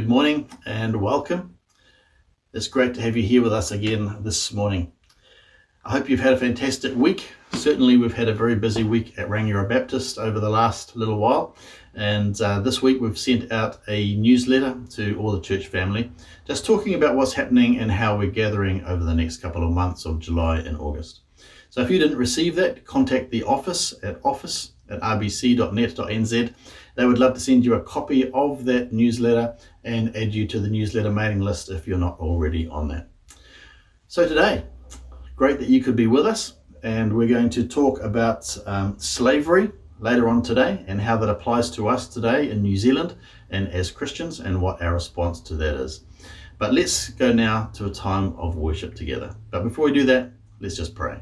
Good morning and welcome. It's great to have you here with us again this morning. I hope you've had a fantastic week. Certainly we've had a very busy week at Rangiora Baptist over the last little while, and this week we've sent out a newsletter to all the church family just talking about what's happening and how we're gathering over the next couple of months of July and August. So if you didn't receive that, contact the office at rbc.net.nz. They would love to send you a copy of that newsletter and add you to the newsletter mailing list if you're not already on that. So today, great that you could be with us, and we're going to talk about slavery later on today and how that applies to us today in New Zealand and as Christians and what our response to that is. But let's go now to a time of worship together. But before we do that, let's just pray.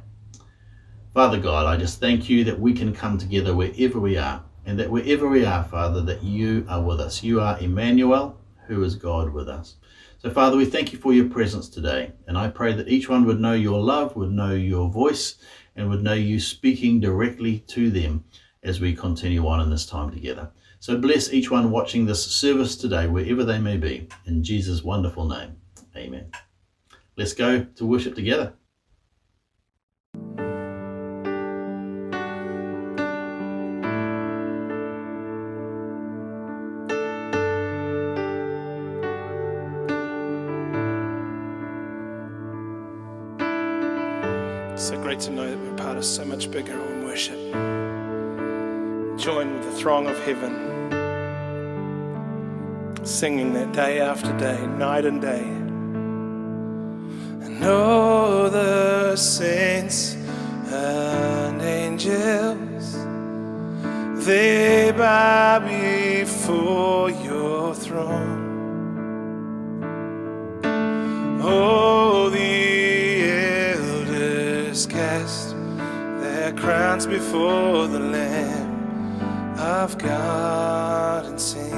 Father God, I just thank you that we can come together wherever we are, and that wherever we are, Father, that you are with us. You are Emmanuel, who is God with us. So, Father, we thank you for your presence today, and I pray that each one would know your love, would know your voice, and would know you speaking directly to them as we continue on in this time together. So bless each one watching this service today, wherever they may be, in Jesus' wonderful name. Amen. Let's go to worship together. So great to know that we're part of so much bigger on worship. Join with the throng of heaven, singing that day after day, night and day. And all the saints and angels, they bow before your throne. Oh, the cast their crowns before the Lamb of God and sing.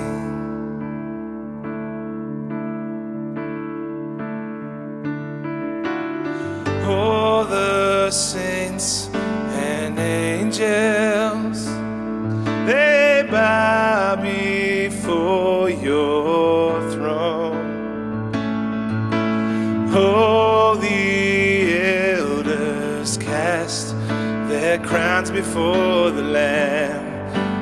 All the saints and angels, they bow before your throne. Oh, the cast their crowns before the Lamb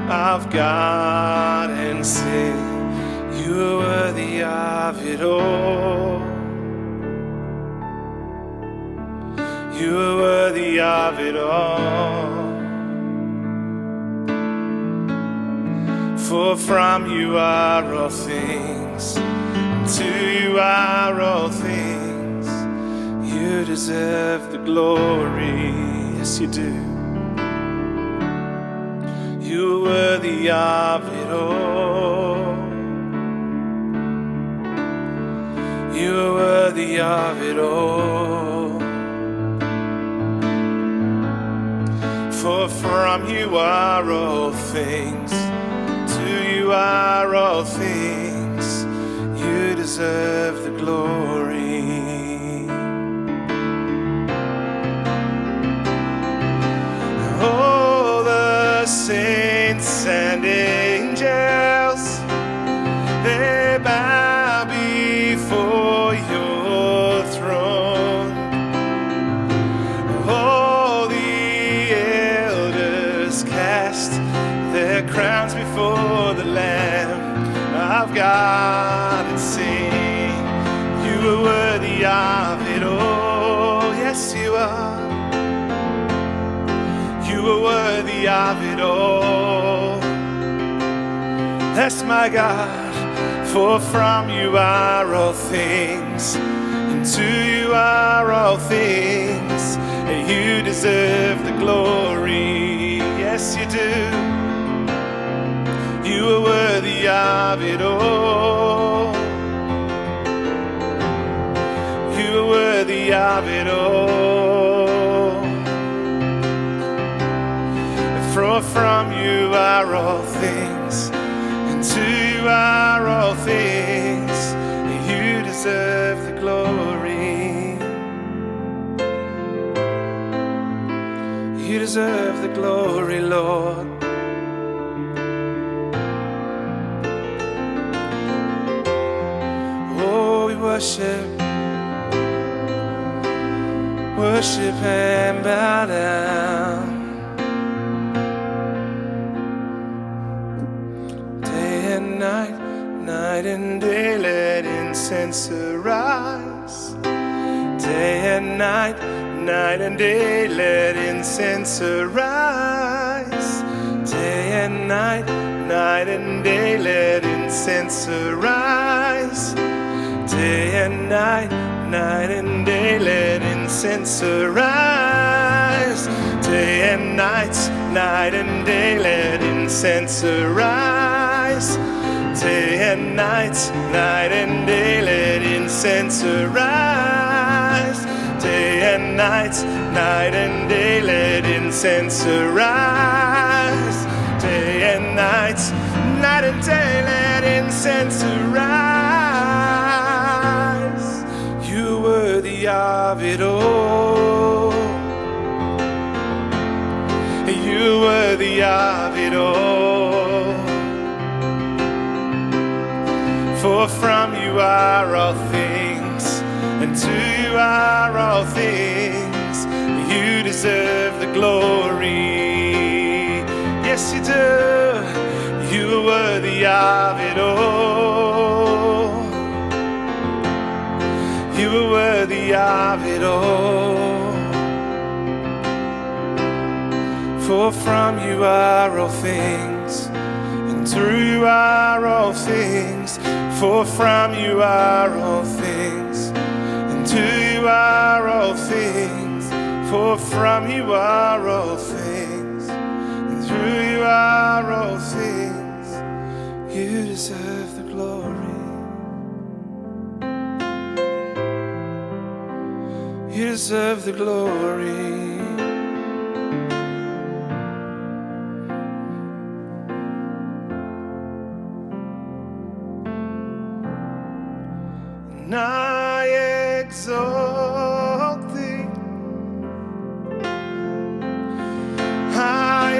of God and sing, you are worthy of it all. You are worthy of it all. For from you are all things, and to you are all things. You deserve the glory, yes you do. You are worthy of it all. You are worthy of it all. For from you are all things, to you are all things. You deserve the glory. All the saints and angels, they bow before your throne. All the elders cast their crowns before the Lamb of God and sing, you are worthy of it all. Yes, you are. You are worthy of it all. That's my God. For from you are all things, and to you are all things, and you deserve the glory. Yes, you do. You are worthy of it all. You are worthy of it all. For from you are all things, and to you are all things, and you deserve the glory. You deserve the glory, Lord. worship, worship and bow down. Day and night, night and day, let incense arise. Day and night, night and day, let incense arise. Day and night, night and day, let incense arise. Day and night, night and day, let incense arise. Day and night, night and day, let incense arise. Day and night, night and day, let incense arise. Day and night, night and day, let incense arise. Day and night, night and day, let incense arise. You're worthy of it all. You're worthy of it all. For from you are all things, and to you are all things. You deserve the glory. Yes, you do. You are worthy of it all. You are worthy of it all. For from you are all things, and through you are all things. For from you are all things, and to you are all things. For from you are all things, and through you are all things. You deserve the glory. You deserve the glory. And I exalt thee, I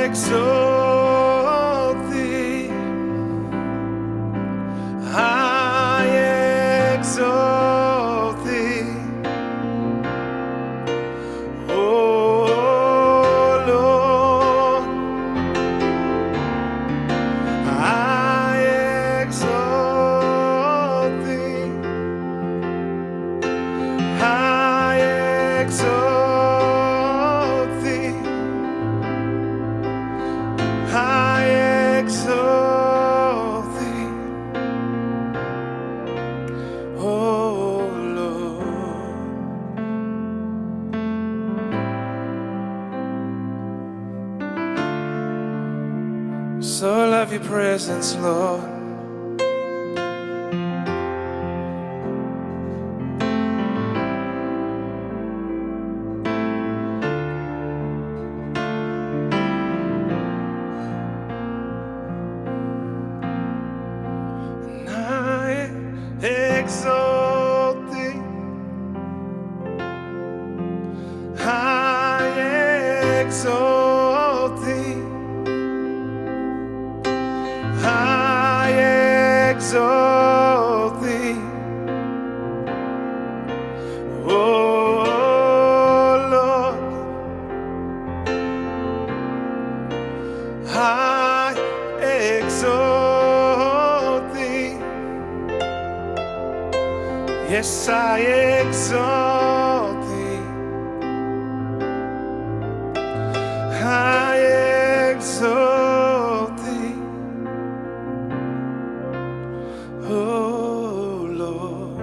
exalt thee, I exalt thee, oh Lord, I exalt thee, I exalt thee, I exalt thee, oh Lord. So love your presence, Lord. And I exalt thee, I exalt thee, I exalt thee, oh Lord, I exalt thee. Yes, I exalt thee. I exalt thee, oh Lord.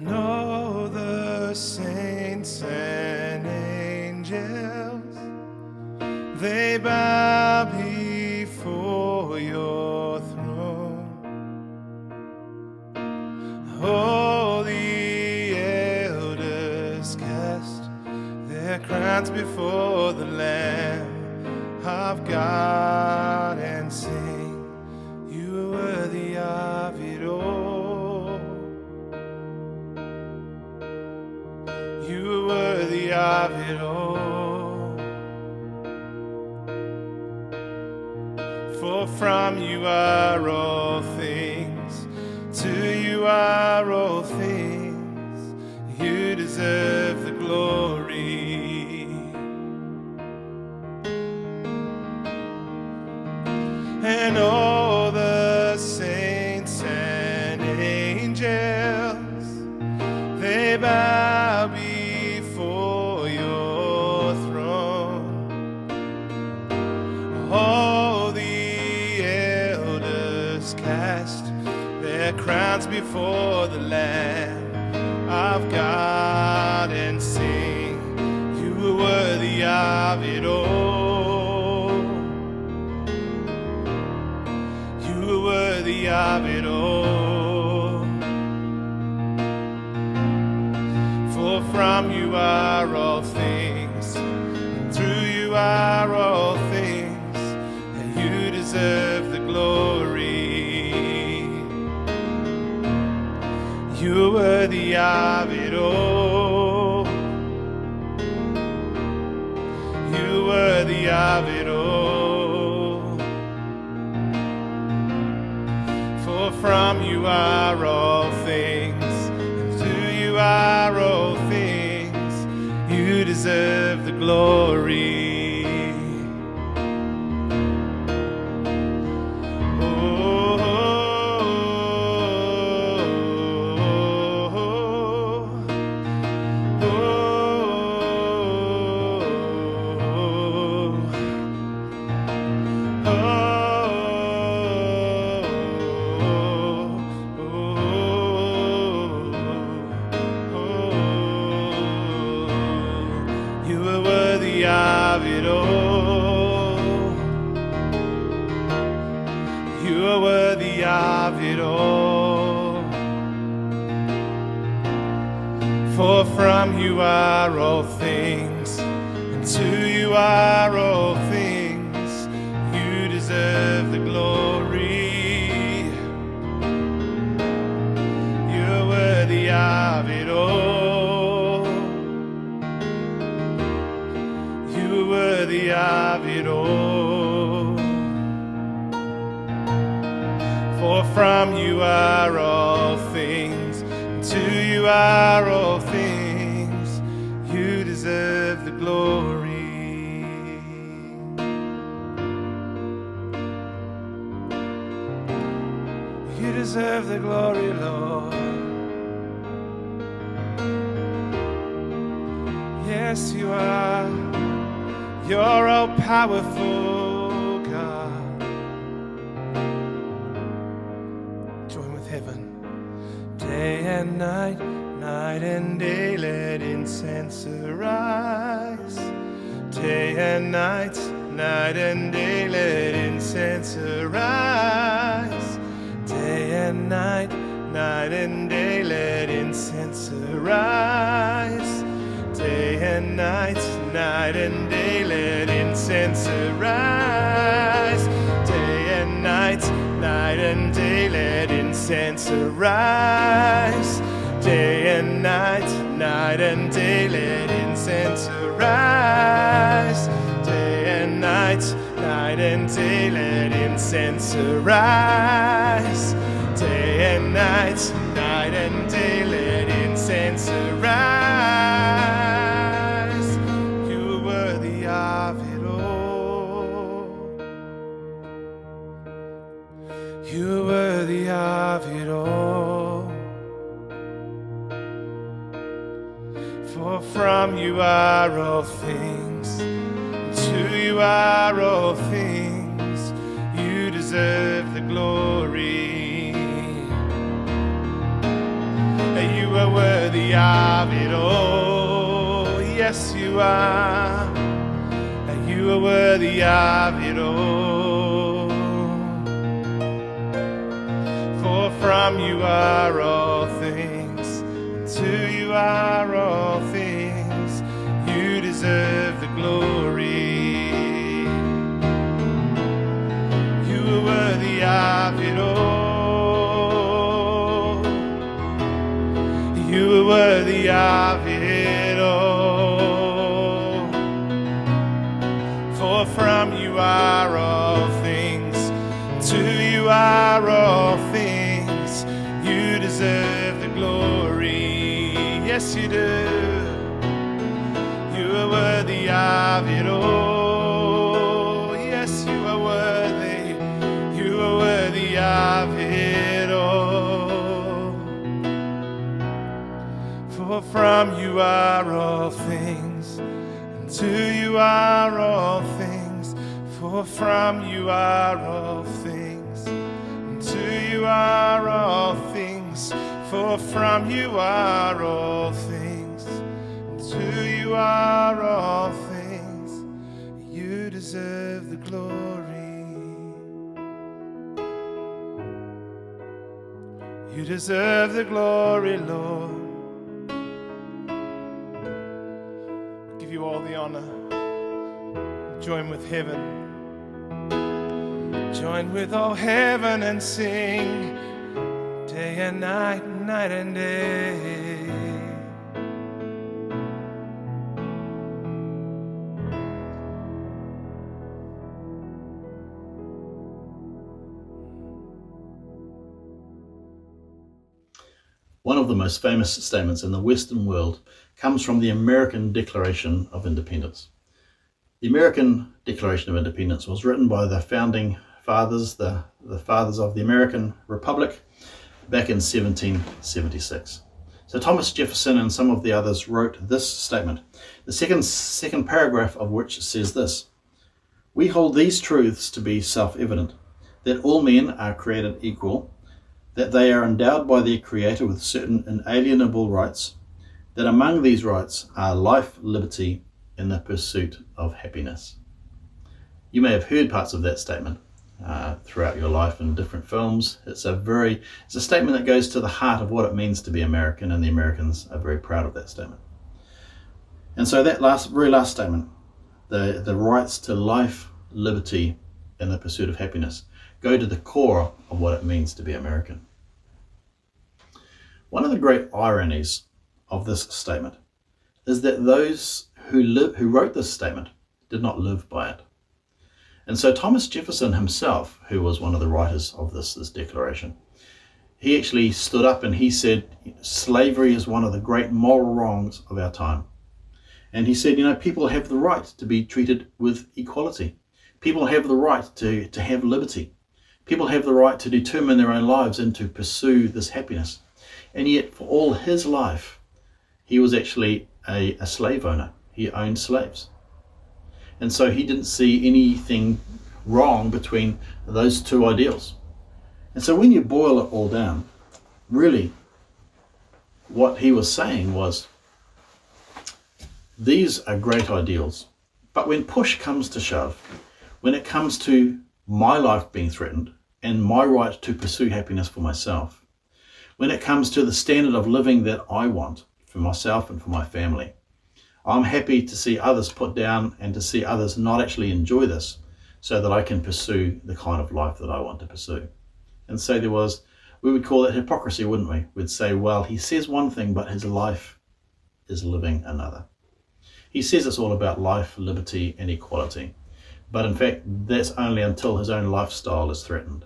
Know the saints and angels crowns before the Lamb of God and sing, you are worthy of it all. You are worthy of it all. For from you are all things, to you are all things. You deserve the glory. And all the saints and angels, they bow before your throne. All the elders cast their crowns before the Lamb of God and sing, you are worthy of it all. You are worthy of it all. For from you are all things, and through you are all things, and you deserve the glory. You are worthy of it all. You are worthy of it all. For from you are all things, and to you are all things. You deserve the glory. Of it all. You are worthy of it all. For from you are all things, and to you are all things. You deserve the glory. You are worthy of it all. You are worthy of it all. For from you are all things, and to you are all things. You deserve the glory. You deserve the glory, Lord. Yes, you are. You're all powerful, God. Join with heaven. Day and night, night and day, let incense arise. Day and night, night and day, let incense arise. Day and night, night and day, let incense arise. Day and night, night and day, let incense arise. Day and night, night and day, let incense arise. Day and night, night and day, let incense arise. Day and night, night and day, let incense arise. Day and night, night and day, let incense arise. You are worthy of it all. You are worthy of it all. For from you are all things, to you are all things. You deserve the glory. You are worthy of it all. Yes, you are. You are worthy of it all. For from you are all things, to you are all things. You deserve have it all. For from you are all things, to you are all things. You deserve the glory, yes you do. You are worthy of it all. Yes, you are worthy. You are worthy of it all. For from you are all things, and to you are all things. For from you are all things, and to you are all things. For from you are all things, and to you are all things. You deserve the glory. You deserve the glory, Lord. Give you all the honor. Join with heaven. Join with all heaven and sing day and night, night and day. One of the most famous statements in the Western world comes from the American Declaration of Independence. The American Declaration of Independence was written by the founding fathers, the fathers of the American Republic, back in 1776. So Thomas Jefferson and some of the others wrote this statement, the second paragraph of which says this: "We hold these truths to be self-evident, that all men are created equal, that they are endowed by their Creator with certain inalienable rights, that among these rights are life, liberty, and the pursuit of happiness." You may have heard parts of that statement throughout your life in different films. It's a statement that goes to the heart of what it means to be American, and the Americans are very proud of that statement. And so that very last statement, the rights to life, liberty, and the pursuit of happiness, go to the core of what it means to be American. One of the great ironies of this statement is that those who wrote this statement did not live by it. And so Thomas Jefferson himself, who was one of the writers of this declaration, he actually stood up and he said, slavery is one of the great moral wrongs of our time. And he said, people have the right to be treated with equality. People have the right to have liberty. People have the right to determine their own lives and to pursue this happiness. And yet for all his life, he was actually a slave owner. He owned slaves. And so he didn't see anything wrong between those two ideals. And so when you boil it all down, really what he was saying was, these are great ideals, but when push comes to shove, when it comes to my life being threatened and my right to pursue happiness for myself, when it comes to the standard of living that I want for myself and for my family, I'm happy to see others put down and to see others not actually enjoy this so that I can pursue the kind of life that I want to pursue. And so we would call it hypocrisy, wouldn't we? We'd say, well, he says one thing, but his life is living another. He says it's all about life, liberty, and equality. But in fact, that's only until his own lifestyle is threatened.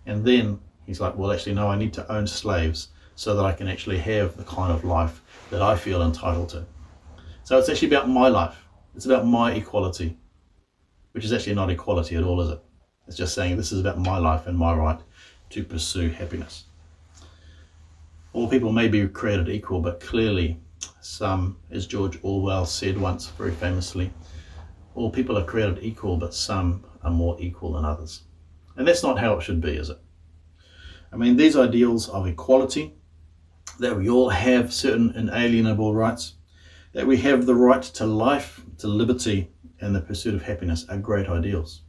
And then he's like, well, actually, no, I need to own slaves so that I can actually have the kind of life that I feel entitled to. So it's actually about my life. It's about my equality, which is actually not equality at all, is it? It's just saying this is about my life and my right to pursue happiness. All people may be created equal, but clearly some, as George Orwell said once very famously, all people are created equal, but some are more equal than others. And that's not how it should be, is it? I mean, these ideals of equality, that we all have certain inalienable rights, that we have the right to life, to liberty, and the pursuit of happiness are great ideals.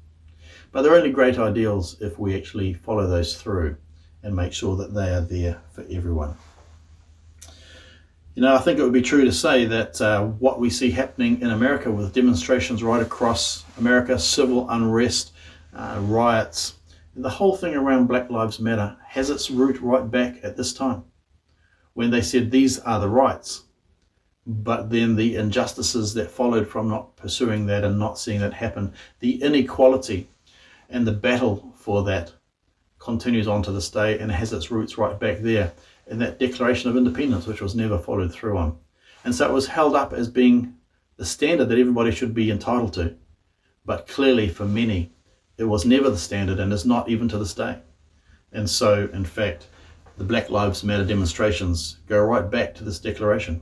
But they're only great ideals if we actually follow those through and make sure that they are there for everyone. I think it would be true to say that what we see happening in America with demonstrations right across America, civil unrest, riots, the whole thing around Black Lives Matter has its root right back at this time, when they said these are the rights but then the injustices that followed from not pursuing that and not seeing that happen, the inequality and the battle for that continues on to this day and has its roots right back there in that Declaration of Independence, which was never followed through on. And so it was held up as being the standard that everybody should be entitled to. But clearly for many, it was never the standard and is not even to this day. And so, in fact, the Black Lives Matter demonstrations go right back to this declaration,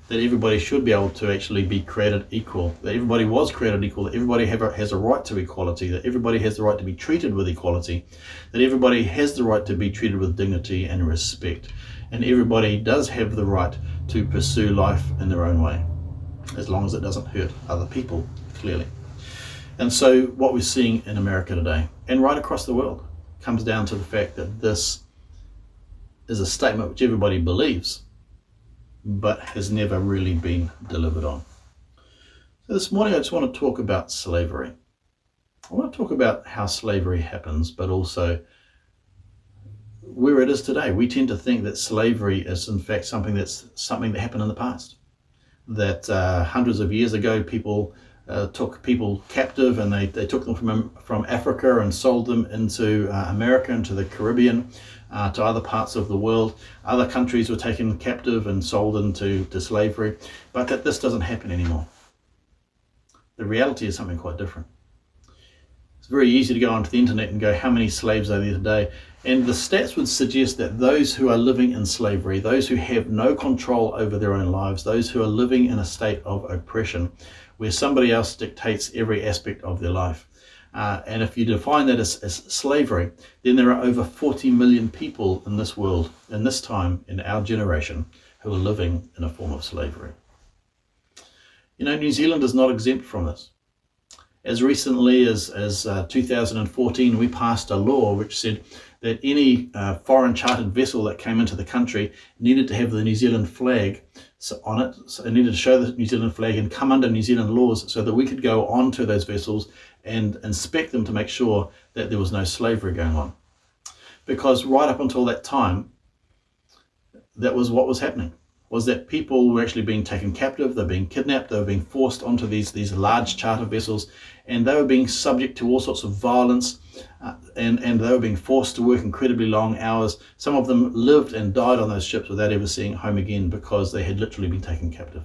that everybody should be able to actually be created equal, that everybody was created equal, that everybody has a right to equality, that everybody has the right to be treated with equality, that everybody has the right to be treated with dignity and respect, and everybody does have the right to pursue life in their own way, as long as it doesn't hurt other people, clearly. And so what we're seeing in America today, and right across the world, comes down to the fact that this is a statement which everybody believes, but has never really been delivered on. So this morning I just want to talk about slavery. I want to talk about how slavery happens, but also where it is today. We tend to think that slavery is in fact something that happened in the past. That hundreds of years ago people took people captive, and they took them from Africa and sold them into America, into the Caribbean, to other parts of the world. Other countries were taken captive and sold into slavery, but that this doesn't happen anymore. The reality is something quite different. It's very easy to go onto the internet and go, how many slaves are there today? And the stats would suggest that those who are living in slavery, those who have no control over their own lives, those who are living in a state of oppression, where somebody else dictates every aspect of their life. And if you define that as slavery, then there are over 40 million people in this world, in this time, in our generation, who are living in a form of slavery. You know, New Zealand is not exempt from this. As recently as 2014, we passed a law which said that any foreign chartered vessel that came into the country needed to have the New Zealand flag on it. So it needed to show the New Zealand flag and come under New Zealand laws so that we could go onto those vessels and inspect them to make sure that there was no slavery going on. Because right up until that time, that was what was happening, was that people were actually being taken captive, they were being kidnapped, they were being forced onto these large charter vessels, and they were being subject to all sorts of violence, and they were being forced to work incredibly long hours. Some of them lived and died on those ships without ever seeing home again because they had literally been taken captive.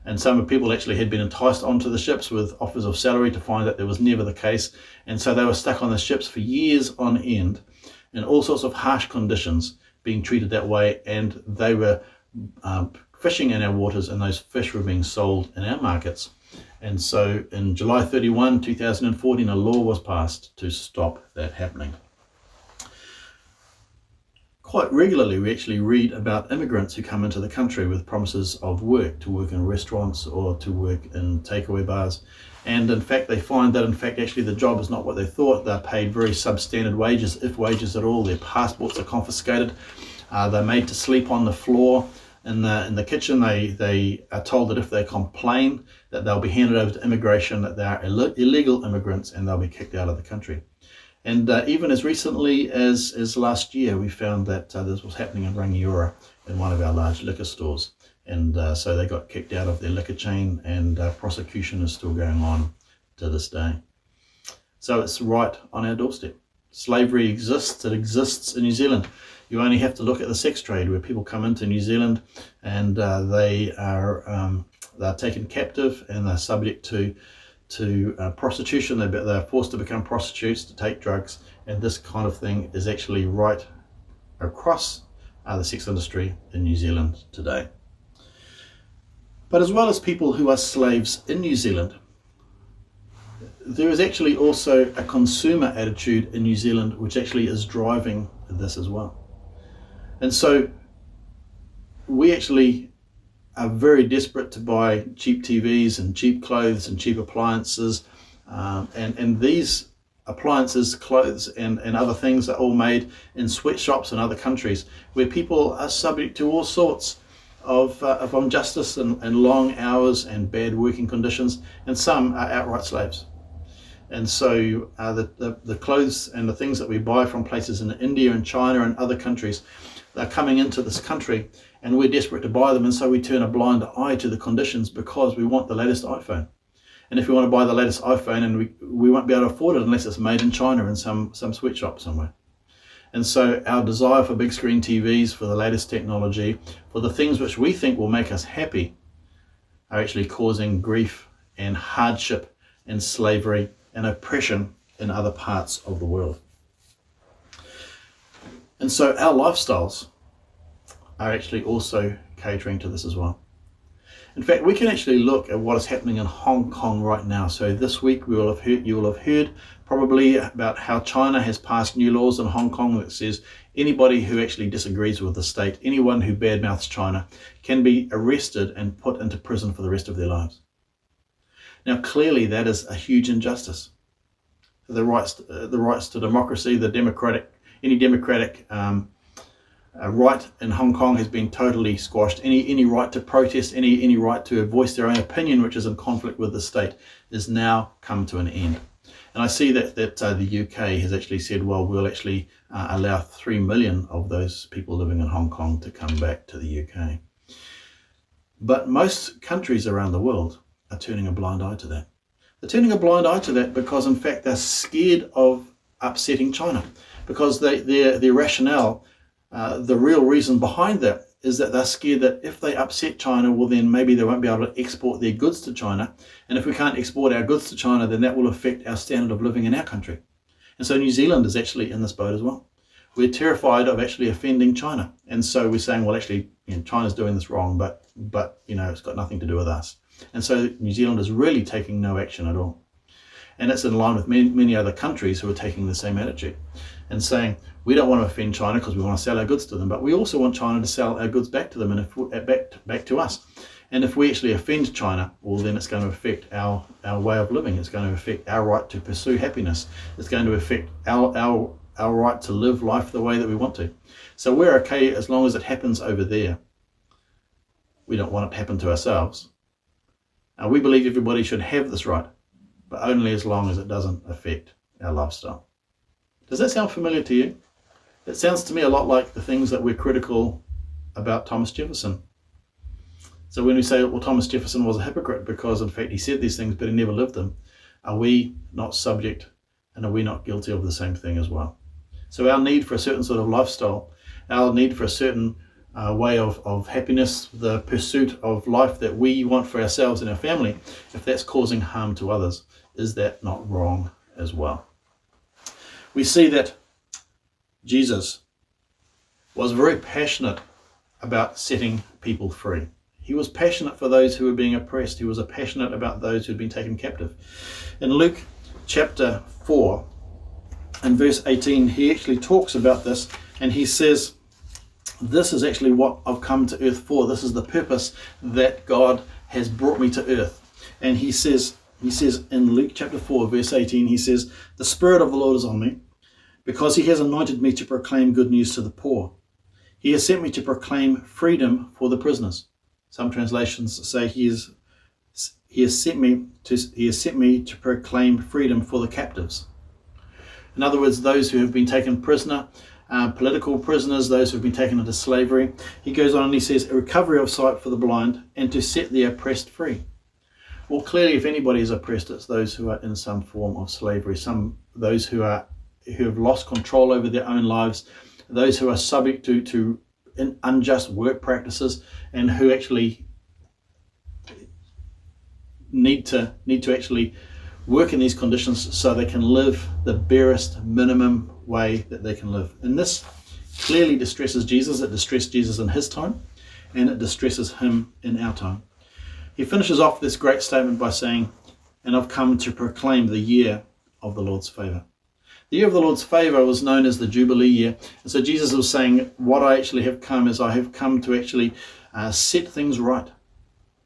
And some people actually had been enticed onto the ships with offers of salary to find that there was never the case. And so they were stuck on the ships for years on end in all sorts of harsh conditions, being treated that way. And they were fishing in our waters, and those fish were being sold in our markets. And so in July 31, 2014, a law was passed to stop that happening. Quite regularly, we actually read about immigrants who come into the country with promises of work, to work in restaurants or to work in takeaway bars. And in fact, they find that actually the job is not what they thought. They're paid very substandard wages, if wages at all. Their passports are confiscated. They're made to sleep on the floor in the kitchen. They are told that if they complain, that they'll be handed over to immigration, that they are illegal immigrants, and they'll be kicked out of the country. And even as recently as last year, we found that this was happening in Rangiora in one of our large liquor stores. And so they got kicked out of their liquor chain, and prosecution is still going on to this day. So it's right on our doorstep. Slavery exists. It exists in New Zealand. You only have to look at the sex trade, where people come into New Zealand and they're taken captive, and they're subject to prostitution. They're forced to become prostitutes, to take drugs, and this kind of thing is actually right across the sex industry in New Zealand today. But as well as people who are slaves in New Zealand, there is actually also a consumer attitude in New Zealand which actually is driving this as well. And so we actually are very desperate to buy cheap TVs and cheap clothes and cheap appliances, and these appliances, clothes and other things are all made in sweatshops in other countries, where people are subject to all sorts of injustice and long hours and bad working conditions, and some are outright slaves. And so the clothes and the things that we buy from places in India and China and other countries, they're coming into this country, and we're desperate to buy them, and so we turn a blind eye to the conditions because we want the latest iPhone. And if we want to buy the latest iPhone, and we won't be able to afford it unless it's made in China in some sweatshop somewhere. And so our desire for big screen TVs, for the latest technology, for the things which we think will make us happy, are actually causing grief and hardship and slavery and oppression in other parts of the world. And so our lifestyles are actually also catering to this as well. In fact, we can actually look at what is happening in Hong Kong right now. So this week you will have heard probably about how China has passed new laws in Hong Kong that says anybody who actually disagrees with the state, anyone who badmouths China, can be arrested and put into prison for the rest of their lives. Now, clearly that is a huge injustice. The rights to democracy, any democratic right in Hong Kong has been totally squashed. Any right to protest, any right to voice their own opinion, which is in conflict with the state, is now come to an end. And I see that the UK has actually said, well, we'll actually allow 3 million of those people living in Hong Kong to come back to the UK. But most countries around the world are turning a blind eye to that. They're turning a blind eye to that because, in fact, they're scared of upsetting China, because their rationale, the real reason behind that is that they're scared that if they upset China, well, then maybe they won't be able to export their goods to China. And if we can't export our goods to China, then that will affect our standard of living in our country. And so New Zealand is actually in this boat as well. We're terrified of actually offending China. And so we're saying, well, actually, China's doing this wrong, but it's got nothing to do with us. And so New Zealand is really taking no action at all. And it's in line with many other countries who are taking the same attitude and saying, we don't want to offend China because we want to sell our goods to them, but we also want China to sell our goods back to them and back to us. And if we actually offend China, well, then it's going to affect our way of living. It's going to affect our right to pursue happiness. It's going to affect our right to live life the way that we want to. So we're okay as long as it happens over there. We don't want it to happen to ourselves. We believe everybody should have this right, but only as long as it doesn't affect our lifestyle. Does that sound familiar to you? It sounds to me a lot like the things that we're critical about Thomas Jefferson. So when we say, well, Thomas Jefferson was a hypocrite because, in fact, he said these things, but he never lived them, are we not subject and are we not guilty of the same thing as well? So our need for a certain sort of lifestyle, our need for a certain way of happiness, the pursuit of life that we want for ourselves and our family, if that's causing harm to others, is that not wrong as well? We see that Jesus was very passionate about setting people free. He was passionate for those who were being oppressed. He was passionate about those who had been taken captive. In Luke chapter 4 and verse 18, he actually talks about this, and he says, this is actually what I've come to earth for. This is the purpose that God has brought me to earth. And he says in Luke chapter 4, verse 18, he says, the Spirit of the Lord is on me, because he has anointed me to proclaim good news to the poor. He has sent me to proclaim freedom for the prisoners. Some translations say he has sent me to proclaim freedom for the captives. In other words, those who have been taken prisoner, political prisoners, those who have been taken into slavery. He goes on and he says, a recovery of sight for the blind, and to set the oppressed free. Well, clearly, if anybody is oppressed, it's those who are in some form of slavery, those who have lost control over their own lives, those who are subject to unjust work practices, and who actually need to actually work in these conditions so they can live the barest minimum way that they can live. And this clearly distresses Jesus. It distressed Jesus in his time, and it distresses him in our time. He finishes off this great statement by saying, and I've come to proclaim the year of the Lord's favour. The year of the Lord's favour was known as the Jubilee year. And so Jesus was saying, what I actually have come is I have come to actually set things right.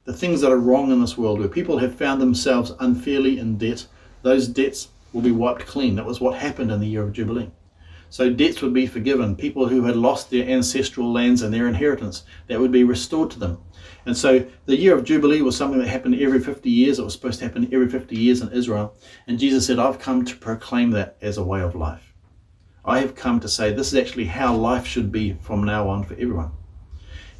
The things that are wrong in this world, where people have found themselves unfairly in debt, those debts will be wiped clean. That was what happened in the year of Jubilee. So debts would be forgiven. People who had lost their ancestral lands and their inheritance, that would be restored to them. And so the year of Jubilee was something that happened every 50 years. It was supposed to happen every 50 years in Israel. And Jesus said, I've come to proclaim that as a way of life. I have come to say this is actually how life should be from now on for everyone.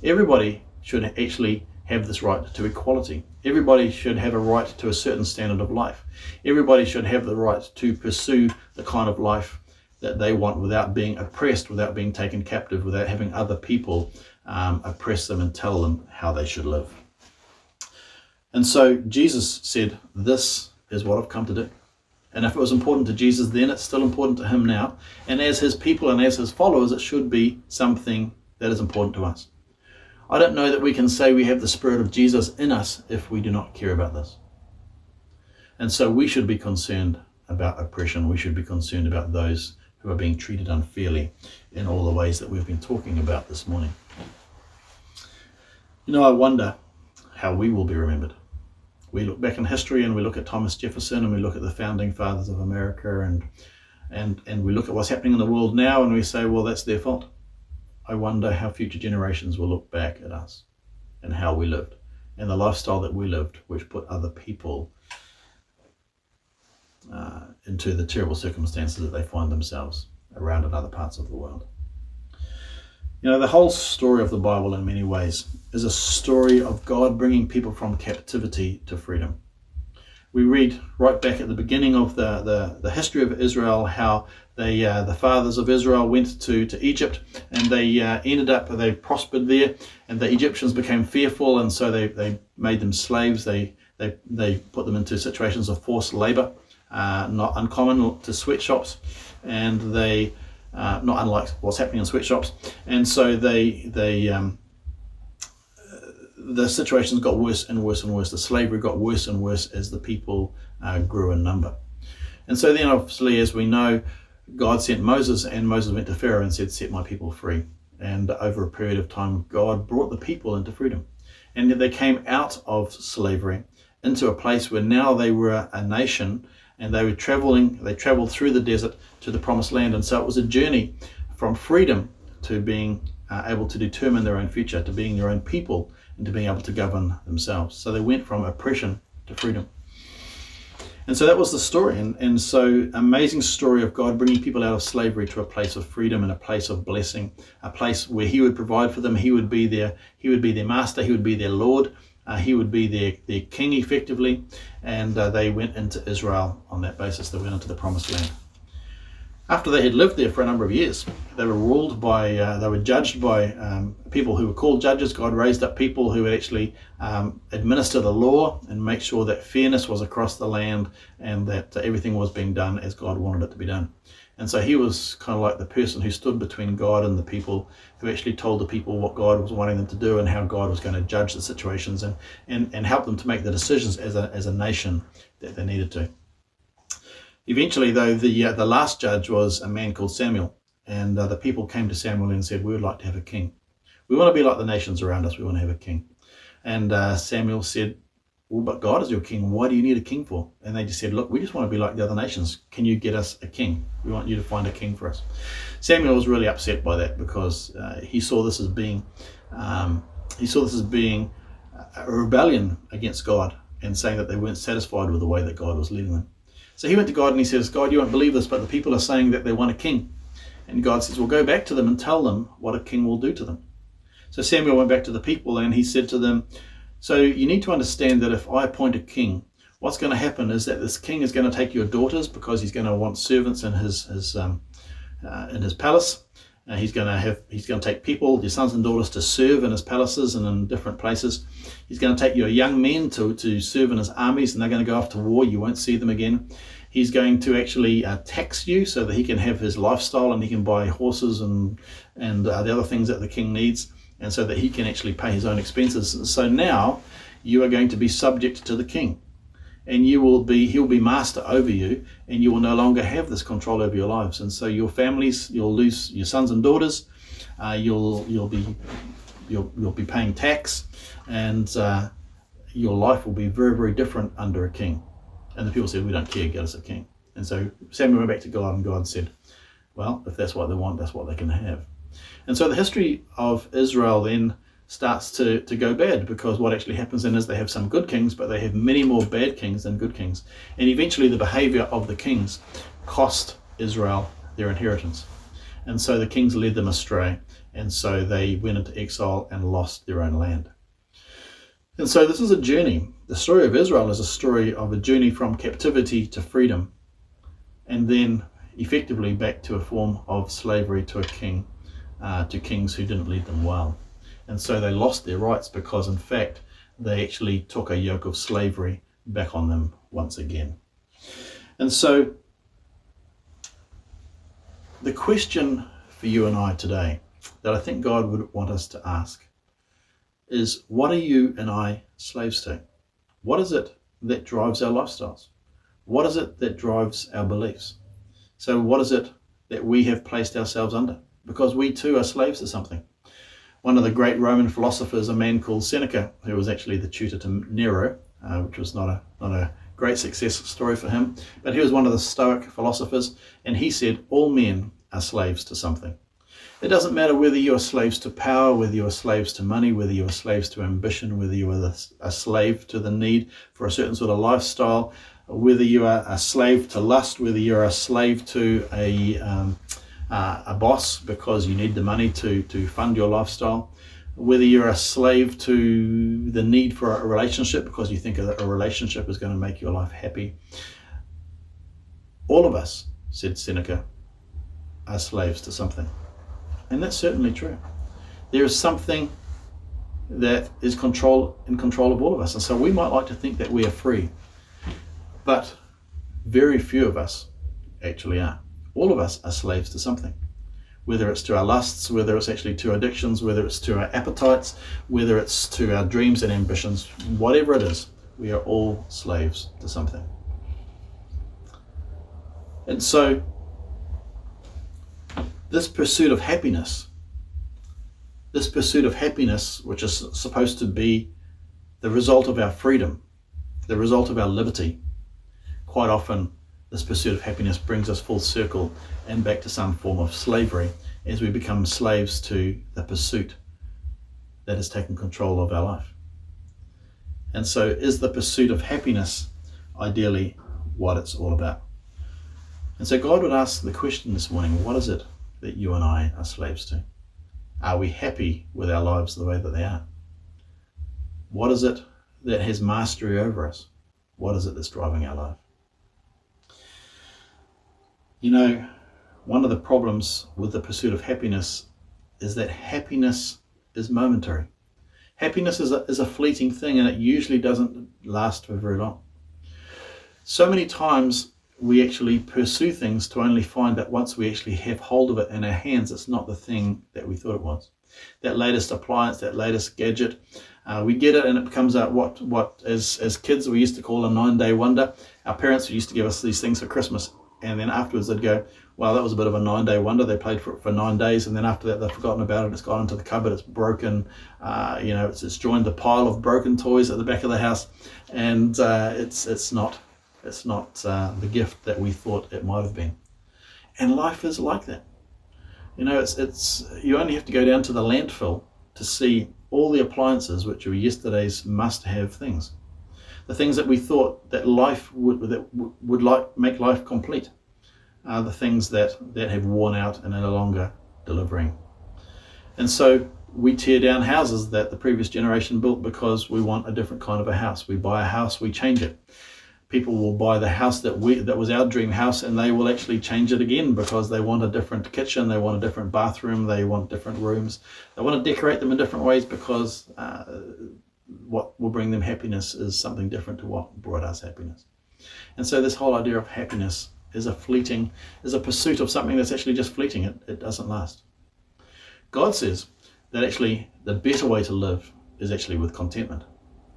Everybody should actually have this right to equality. Everybody should have a right to a certain standard of life. Everybody should have the right to pursue the kind of life that they want without being oppressed, without being taken captive, without having other people oppress them and tell them how they should live. And so Jesus said, this is what I've come to do. And if it was important to Jesus then, it's still important to him now. And as his people and as his followers, it should be something that is important to us. I don't know that we can say we have the Spirit of Jesus in us if we do not care about this. And so we should be concerned about oppression. We should be concerned about those who are being treated unfairly in all the ways that we've been talking about this morning. You know, I wonder how we will be remembered. We look back in history and we look at Thomas Jefferson and we look at the founding fathers of America and we look at what's happening in the world now and we say, well, that's their fault. I wonder how future generations will look back at us and how we lived and the lifestyle that we lived, which put other people into the terrible circumstances that they find themselves around in other parts of the world. You know, the whole story of the Bible in many ways is a story of God bringing people from captivity to freedom. We read right back at the beginning of the history of Israel how the fathers of Israel went to Egypt and they prospered there, and the Egyptians became fearful, and so they made them slaves. They put them into situations of forced labor, not uncommon to sweatshops, and they not unlike what's happening in sweatshops. And so the situations got worse and worse and worse. The slavery got worse and worse as the people grew in number. And so then obviously, as we know, God sent Moses, and Moses went to Pharaoh and said, set my people free. And over a period of time, God brought the people into freedom. And they came out of slavery into a place where now they were a nation, and they traveled through the desert to the promised land. And so it was a journey from freedom to being able to determine their own future, to being their own people, and to being able to govern themselves. So they went from oppression to freedom. And so that was the story. And so amazing story of God bringing people out of slavery to a place of freedom and a place of blessing, a place where he would provide for them. He would be their master. He would be their Lord. He would be their king effectively. And they went into Israel on that basis. They went into the promised land. After they had lived there for a number of years, they were judged by people who were called judges. God raised up people who would actually administer the law and make sure that fairness was across the land and that everything was being done as God wanted it to be done. And so he was kind of like the person who stood between God and the people, who actually told the people what God was wanting them to do and how God was going to judge the situations and help them to make the decisions as a nation that they needed to. Eventually, though, the last judge was a man called Samuel, and the people came to Samuel and said, we would like to have a king. We want to be like the nations around us. We want to have a king. And Samuel said, well, but God is your king. Why do you need a king for? And they just said, look, we just want to be like the other nations. Can you get us a king? We want you to find a king for us. Samuel was really upset by that because he saw this as being a rebellion against God and saying that they weren't satisfied with the way that God was leading them. So he went to God and he says, God, you won't believe this, but the people are saying that they want a king. And God says, well, go back to them and tell them what a king will do to them. So Samuel went back to the people and he said to them, so you need to understand that if I appoint a king, what's going to happen is that this king is going to take your daughters because he's going to want servants in his palace. He's going to take people, your sons and daughters, to serve in his palaces and in different places. He's going to take your young men to serve in his armies, and they're going to go off to war. You won't see them again. He's going to actually tax you so that he can have his lifestyle and he can buy horses and the other things that the king needs, and so that he can actually pay his own expenses. And so now you are going to be subject to the king, and he'll be master over you, and you will no longer have this control over your lives. And so your families, you'll lose your sons and daughters. You'll be paying tax, and your life will be very, very different under a king. And the people said, we don't care, get us a king. And so Samuel went back to God, and God said, Well, if that's what they want, that's what they can have. And so the history of Israel then starts to go bad, because what actually happens then is they have some good kings, but they have many more bad kings than good kings. And eventually the behavior of the kings cost Israel their inheritance. And so the kings led them astray. And so they went into exile and lost their own land. And so this is a journey. The story of Israel is a story of a journey from captivity to freedom, and then effectively back to a form of slavery to a king, to kings who didn't lead them well. And so they lost their rights because, in fact, they actually took a yoke of slavery back on them once again. And so the question for you and I today that I think God would want us to ask is, what are you and I slaves to? What is it that drives our lifestyles? What is it that drives our beliefs? So what is it that we have placed ourselves under? Because we too are slaves to something. One of the great Roman philosophers, a man called Seneca, who was actually the tutor to Nero, which was not a great success story for him, but he was one of the Stoic philosophers, and he said, all men are slaves to something. It doesn't matter whether you are slaves to power, whether you are slaves to money, whether you are slaves to ambition, whether you are a slave to the need for a certain sort of lifestyle, whether you are a slave to lust, whether you're a slave to a boss because you need the money to fund your lifestyle, whether you're a slave to the need for a relationship because you think that a relationship is going to make your life happy. All of us, said Seneca, are slaves to something. And that's certainly true. There is something that is in control of all of us. And so we might like to think that we are free, but very few of us actually are. All of us are slaves to something, whether it's to our lusts, whether it's actually to addictions, whether it's to our appetites, whether it's to our dreams and ambitions, whatever it is, we are all slaves to something. And so this pursuit of happiness, which is supposed to be the result of our freedom, the result of our liberty, quite often this pursuit of happiness brings us full circle and back to some form of slavery as we become slaves to the pursuit that has taken control of our life. And so is the pursuit of happiness ideally what it's all about? And so God would ask the question this morning, what is it that you and I are slaves to? Are we happy with our lives the way that they are? What is it that has mastery over us? What is it that's driving our life? You know, one of the problems with the pursuit of happiness is that happiness is momentary. Happiness is a fleeting thing, and it usually doesn't last for very long. So many times we actually pursue things to only find that once we actually have hold of it in our hands, it's not the thing that we thought it was. That latest appliance, that latest gadget, we get it and it becomes what as kids we used to call a 9-day wonder. Our parents used to give us these things for Christmas, and then afterwards they'd go, well, that was a bit of a 9-day wonder. They played for it for 9 days, and then after that they've forgotten about it. It's gone into the cupboard, it's broken, it's joined the pile of broken toys at the back of the house, and it's not the gift that we thought it might have been. And life is like that. You know, it's you only have to go down to the landfill to see all the appliances which were yesterday's must-have things, the things that we thought that life would make life complete, are the things that have worn out and are no longer delivering. And so we tear down houses that the previous generation built because we want a different kind of a house. We buy a house, we change it. People will buy the house that was our dream house, and they will actually change it again because they want a different kitchen, they want a different bathroom, they want different rooms. They want to decorate them in different ways because what will bring them happiness is something different to what brought us happiness. And so this whole idea of happiness is a pursuit of something that's actually just fleeting. It doesn't last. God says that actually the better way to live is actually with contentment.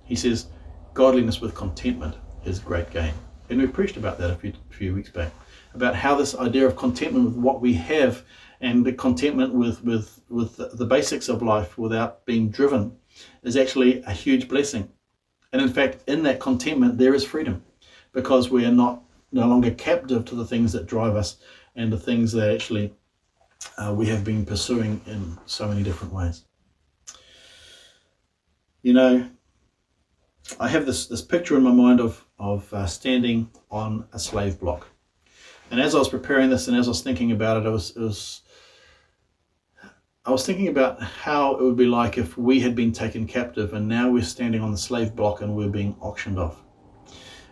He says godliness with contentment is great gain. And we preached about that a few weeks back, about how this idea of contentment with what we have and the contentment with the basics of life without being driven is actually a huge blessing. And in fact, in that contentment there is freedom, because we are no longer captive to the things that drive us and the things that actually we have been pursuing in so many different ways. You know, I have this picture in my mind of standing on a slave block. And as I was preparing this and as I was thinking about it, I was thinking about how it would be like if we had been taken captive and now we're standing on the slave block and we're being auctioned off.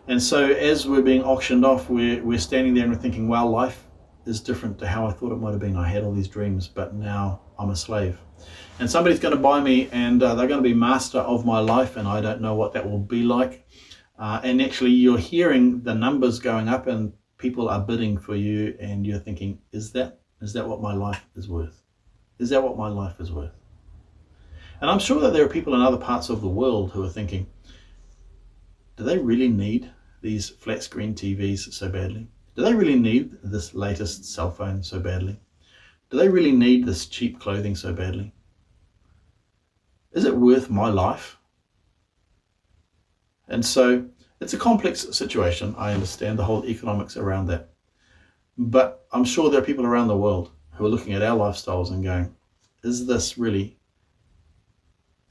And so as we're being auctioned off, we're standing there and we're thinking, wow, life is different to how I thought it might have been. I had all these dreams, but now I'm a slave. And somebody's going to buy me, and they're going to be master of my life, and I don't know what that will be like. And actually you're hearing the numbers going up and people are bidding for you, and you're thinking, is that what my life is worth? Is that what my life is worth? And I'm sure that there are people in other parts of the world who are thinking, do they really need these flat screen TVs so badly? Do they really need this latest cell phone so badly? Do they really need this cheap clothing so badly? Is it worth my life? And so it's a complex situation. I understand the whole economics around that. But I'm sure there are people around the world who are looking at our lifestyles and going, is this really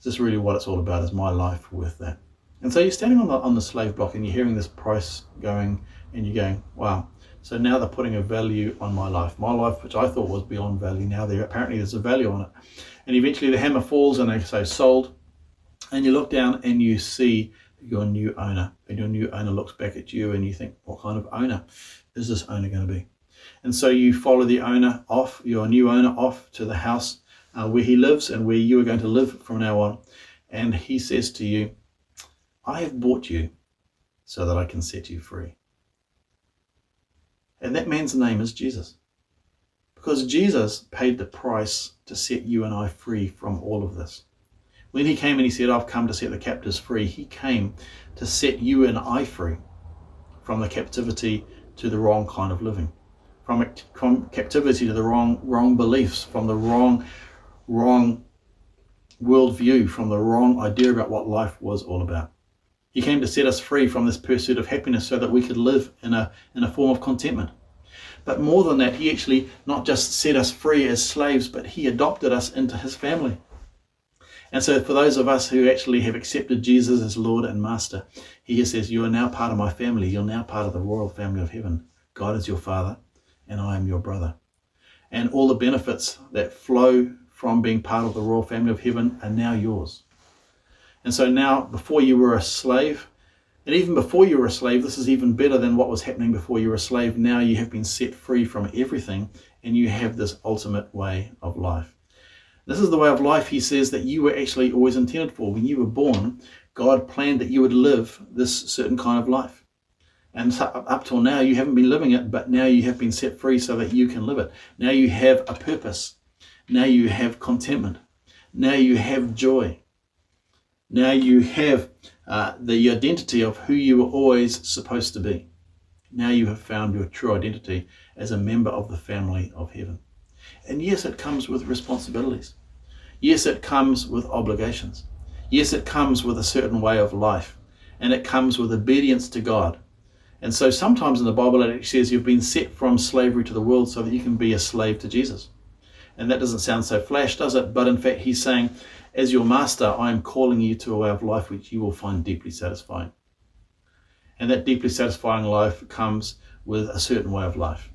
what it's all about? Is my life worth that? And so you're standing on the slave block and you're hearing this price going and you're going, wow. So now they're putting a value on my life, which I thought was beyond value. Now apparently there's a value on it. And eventually the hammer falls and they say sold. And you look down and you see your new owner, and your new owner looks back at you and you think, what kind of owner is this owner going to be? And so you follow the owner off, your new owner off to the house where he lives and where you are going to live from now on. And he says to you, I have bought you so that I can set you free. And that man's name is Jesus. Because Jesus paid the price to set you and I free from all of this. When he came and he said, I've come to set the captives free, he came to set you and I free from the captivity to the wrong kind of living, from captivity to the wrong beliefs, from the wrong worldview, from the wrong idea about what life was all about. He came to set us free from this pursuit of happiness so that we could live in a form of contentment. But more than that, he actually not just set us free as slaves, but he adopted us into his family. And so for those of us who actually have accepted Jesus as Lord and Master, he says, you are now part of my family. You're now part of the royal family of heaven. God is your Father and I am your brother. And all the benefits that flow from being part of the royal family of heaven are now yours. And so now, before you were a slave, and even before you were a slave, this is even better than what was happening before you were a slave. Now you have been set free from everything and you have this ultimate way of life. This is the way of life, he says, that you were actually always intended for. When you were born, God planned that you would live this certain kind of life. And so up till now, you haven't been living it, but now you have been set free so that you can live it. Now you have a purpose. Now you have contentment. Now you have joy. Now you have the identity of who you were always supposed to be. Now you have found your true identity as a member of the family of heaven. And yes, it comes with responsibilities. Yes, it comes with obligations. Yes, it comes with a certain way of life. And it comes with obedience to God. And so sometimes in the Bible it says you've been set from slavery to the world so that you can be a slave to Jesus. And that doesn't sound so flash, does it? But in fact, he's saying, as your master, I am calling you to a way of life which you will find deeply satisfying. And that deeply satisfying life comes with a certain way of life.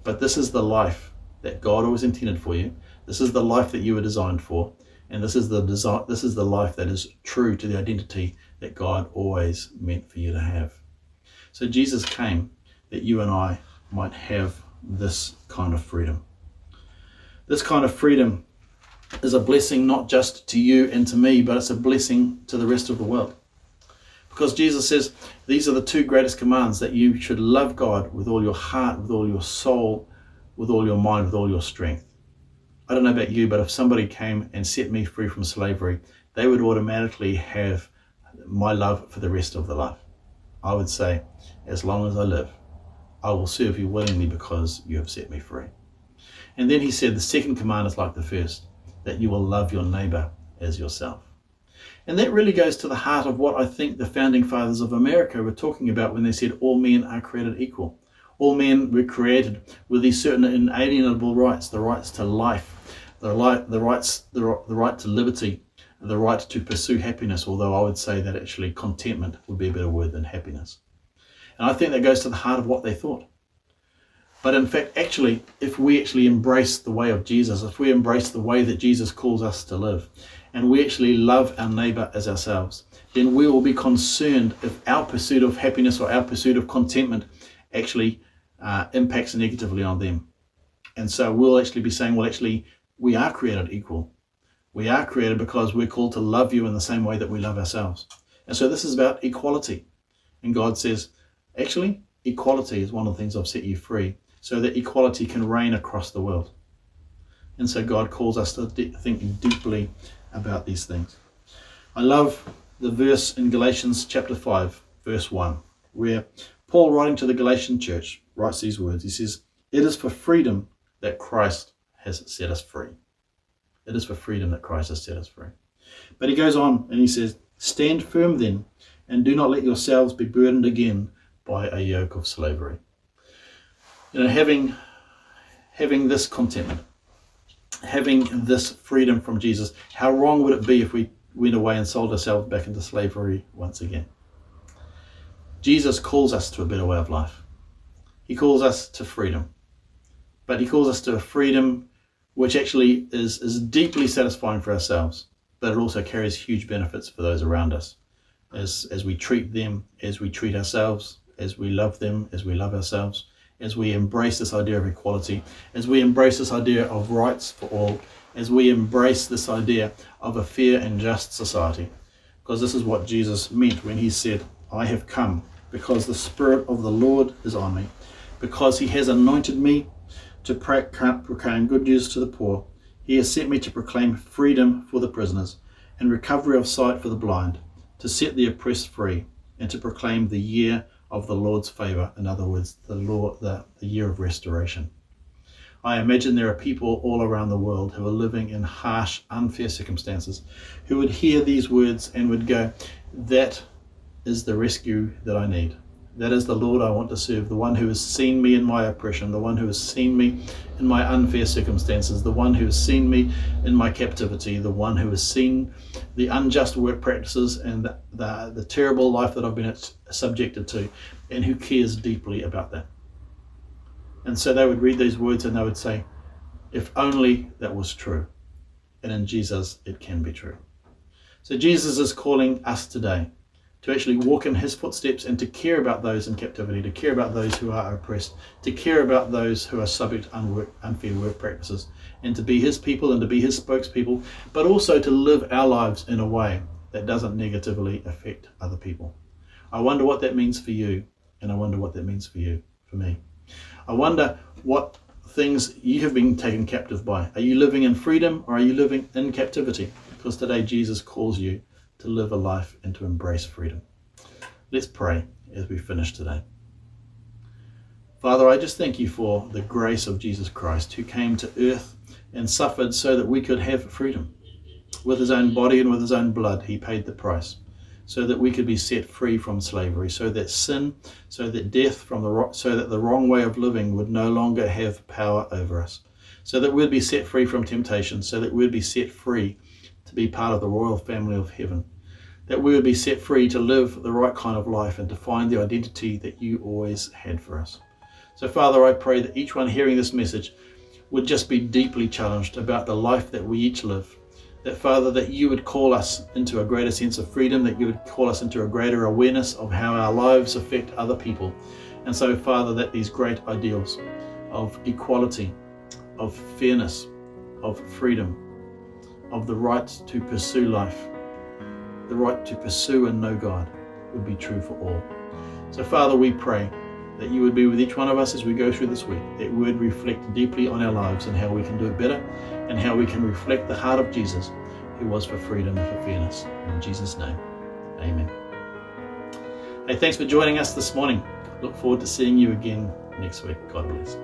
But this is the life that God always intended for you. This is the life that you were designed for. And this is the life that is true to the identity that God always meant for you to have. So Jesus came that you and I might have this kind of freedom. This kind of freedom is a blessing not just to you and to me, but it's a blessing to the rest of the world. Because Jesus says these are the two greatest commands, that you should love God with all your heart, with all your soul, with all your mind, with all your strength. I don't know about you, but if somebody came and set me free from slavery, they would automatically have my love for the rest of their life. I would say, as long as I live, I will serve you willingly because you have set me free. And then he said the second command is like the first, that you will love your neighbor as yourself. And that really goes to the heart of what I think the founding fathers of America were talking about when they said all men are created equal. All men were created with these certain inalienable rights: the rights to life, the right to liberty, the right to pursue happiness, although I would say that actually contentment would be a better word than happiness. And I think that goes to the heart of what they thought. But in fact, actually, if we actually embrace the way of Jesus, if we embrace the way that Jesus calls us to live, and we actually love our neighbour as ourselves, then we will be concerned if our pursuit of happiness or our pursuit of contentment actually impacts negatively on them. And so we'll actually be saying, well, actually, we are created equal. We are created because we're called to love you in the same way that we love ourselves. And so this is about equality. And God says, actually, equality is one of the things I've set you free, so that equality can reign across the world. And so God calls us to think deeply about these things. I love the verse in Galatians chapter 5, verse 1, where Paul, writing to the Galatian church, writes these words. He says, "It is for freedom that Christ has set us free." It is for freedom that Christ has set us free. But he goes on and he says, "Stand firm then, and do not let yourselves be burdened again by a yoke of slavery." You know, having this contentment, having this freedom from Jesus, how wrong would it be if we went away and sold ourselves back into slavery once again? Jesus calls us to a better way of life. He calls us to freedom. But he calls us to a freedom which actually is deeply satisfying for ourselves, but it also carries huge benefits for those around us. As we treat them, as we treat ourselves, as we love them, as we love ourselves, as we embrace this idea of equality, as we embrace this idea of rights for all, as we embrace this idea of a fair and just society. Because this is what Jesus meant when he said, "I have come because the Spirit of the Lord is on me, because he has anointed me to proclaim good news to the poor. He has sent me to proclaim freedom for the prisoners and recovery of sight for the blind, to set the oppressed free, and to proclaim the year of the Lord's favour." In other words, the year of restoration. I imagine there are people all around the world who are living in harsh, unfair circumstances, who would hear these words and would go, "That is the rescue that I need. That is the Lord I want to serve, the one who has seen me in my oppression, the one who has seen me in my unfair circumstances, the one who has seen me in my captivity, the one who has seen the unjust work practices and the terrible life that I've been subjected to, and who cares deeply about that." And so they would read these words and they would say, if only that was true. And in Jesus, it can be true. So Jesus is calling us today to actually walk in his footsteps and to care about those in captivity, to care about those who are oppressed, to care about those who are subject to unfair work practices, and to be his people and to be his spokespeople, but also to live our lives in a way that doesn't negatively affect other people. I wonder what that means for you, and I wonder what that means for me. I wonder what things you have been taken captive by. Are you living in freedom, or are you living in captivity? Because today Jesus calls you to live a life and to embrace freedom. Let's pray as we finish today. Father, I just thank you for the grace of Jesus Christ, who came to earth and suffered so that we could have freedom. With his own body and with his own blood, he paid the price so that we could be set free from slavery, so that sin, so that death, so that the wrong way of living would no longer have power over us, so that we'd be set free from temptation, so that we'd be set free to be part of the royal family of heaven, that we would be set free to live the right kind of life and to find the identity that you always had for us. So Father, I pray that each one hearing this message would just be deeply challenged about the life that we each live. That Father, that you would call us into a greater sense of freedom, that you would call us into a greater awareness of how our lives affect other people. And so Father, that these great ideals of equality, of fairness, of freedom, of the right to pursue life, the right to pursue and know God, would be true for all. So Father, we pray that you would be with each one of us as we go through this week, that we would reflect deeply on our lives and how we can do it better, and how we can reflect the heart of Jesus, who was for freedom and for fairness. In Jesus' name, amen. Hey, thanks for joining us this morning. Look forward to seeing you again next week. God bless.